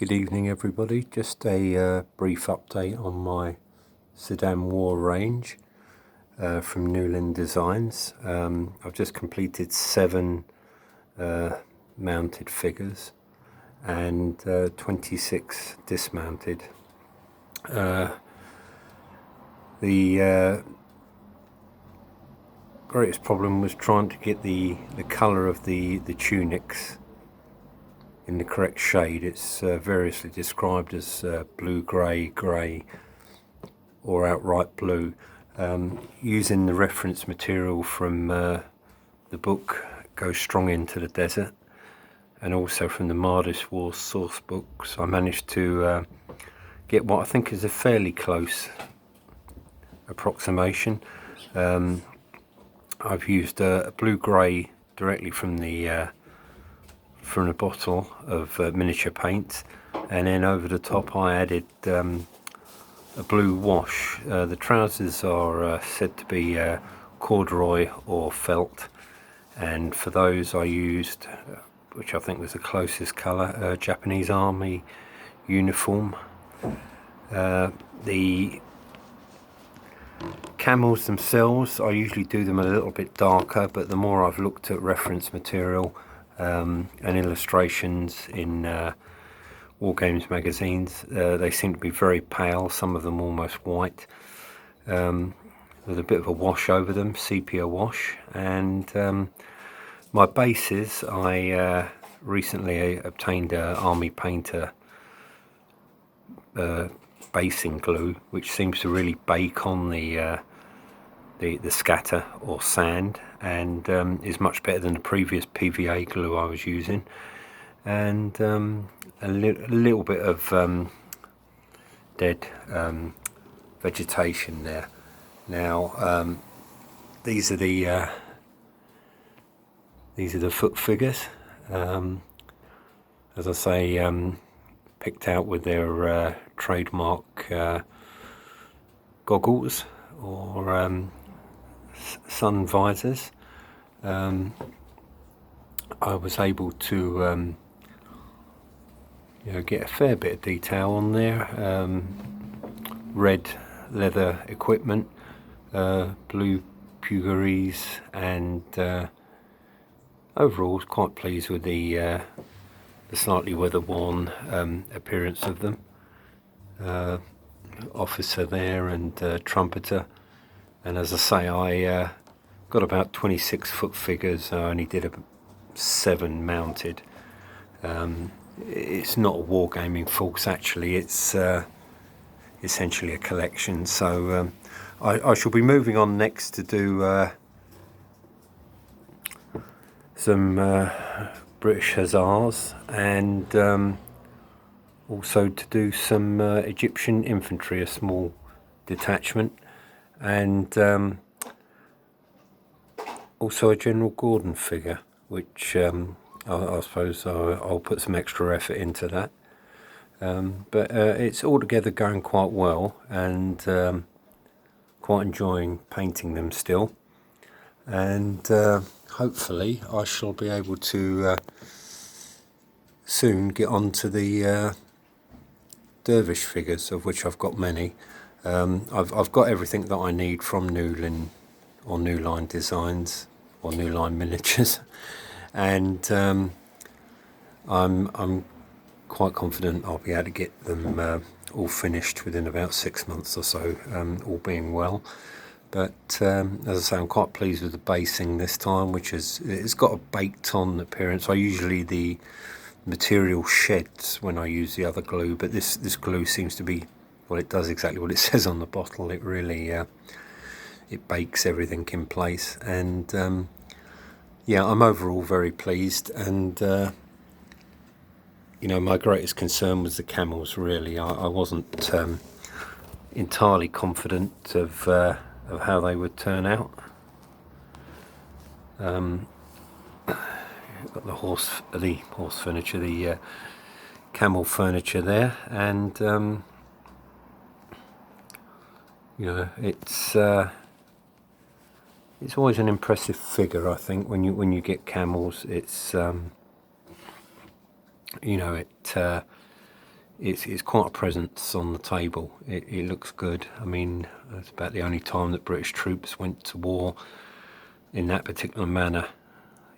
Good evening everybody, just a brief update on my Sudan War range from Newland Designs. I've just completed 7 mounted figures and 26 dismounted. The greatest problem was trying to get the colour of the tunics in the correct shade. It's variously described as blue, grey, or outright blue. Using the reference material from the book Go Strong Into the Desert, and also from the Mardis War source books, I managed to get what I think is a fairly close approximation. I've used a blue-grey directly from the bottle of miniature paint, and then over the top I added a blue wash. The trousers are said to be corduroy or felt, and for those I used, which I think was the closest colour, Japanese Army uniform. The camels themselves, I usually do them a little bit darker, but the more I've looked at reference material and illustrations in War Games magazines, they seem to be very pale, some of them almost white, with a bit of a wash over them, sepia wash. And my bases, I recently obtained an Army Painter basing glue, which seems to really bake on the scatter or sand, and is much better than the previous PVA glue I was using. And a little bit of dead vegetation there. Now these are the foot figures, as I say, picked out with their trademark goggles or sun visors. I was able to get a fair bit of detail on there. Red leather equipment, blue puggarees, and overall I was quite pleased with the slightly weather-worn appearance of them. Officer there and trumpeter, and as I say, I got about 26 foot figures. I only did 7 mounted. It's not a wargaming force, actually, it's essentially a collection. So I shall be moving on next to do some British Hussars, and also to do some Egyptian infantry, a small detachment, and also a General Gordon figure, which I suppose I'll put some extra effort into that. But it's altogether going quite well, and quite enjoying painting them still. And hopefully I shall be able to soon get on to the Dervish figures, of which I've got many. I've got everything that I need from Newland or New Line Designs or New Line Miniatures, and I'm quite confident I'll be able to get them all finished within about 6 months or so, all being well. But as I say, I'm quite pleased with the basing this time, which it's got a baked on appearance. The material sheds when I use the other glue, but this glue seems to be, well, it does exactly what it says on the bottle. It really it bakes everything in place, and yeah, I'm overall very pleased. And my greatest concern was the camels, really. I wasn't entirely confident of how they would turn out. Got the horse furniture, the camel furniture there, and it's always an impressive figure, I think, when you get camels. It's it's quite a presence on the table. It looks good. I mean, it's about the only time that British troops went to war in that particular manner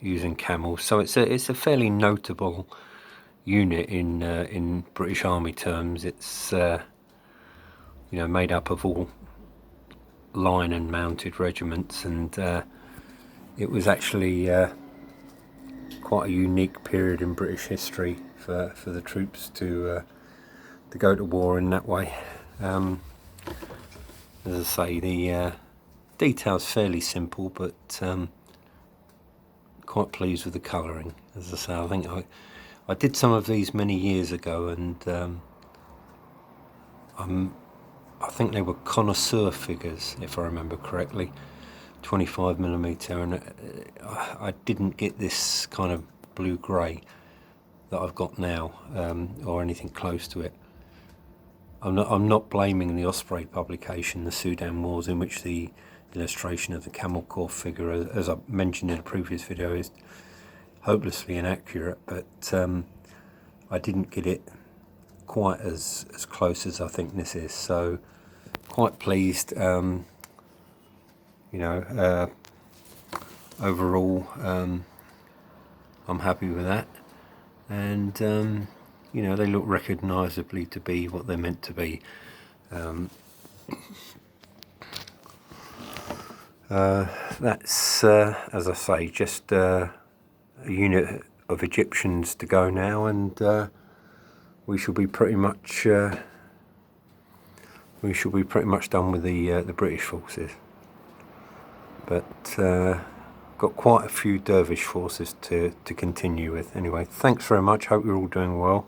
using camels. So it's a fairly notable unit in British Army terms. It's made up of all line and mounted regiments, and it was actually quite a unique period in British history for the troops to go to war in that way. As I say, the details fairly simple, but quite pleased with the colouring. As I say, I think I did some of these many years ago, and I think they were connoisseur figures, if I remember correctly, 25mm, and I didn't get this kind of blue-grey that I've got now, or anything close to it. I'm not blaming the Osprey publication, the Sudan Wars, in which the illustration of the camel corps figure, as I mentioned in a previous video, is hopelessly inaccurate, but I didn't get it quite as close as I think this is, so quite pleased. Overall, I'm happy with that, and they look recognisably to be what they're meant to be. That's as I say, just a unit of Egyptians to go now, and we shall be pretty much done with the British forces. But got quite a few Dervish forces to continue with. Anyway, thanks very much. Hope you're all doing well.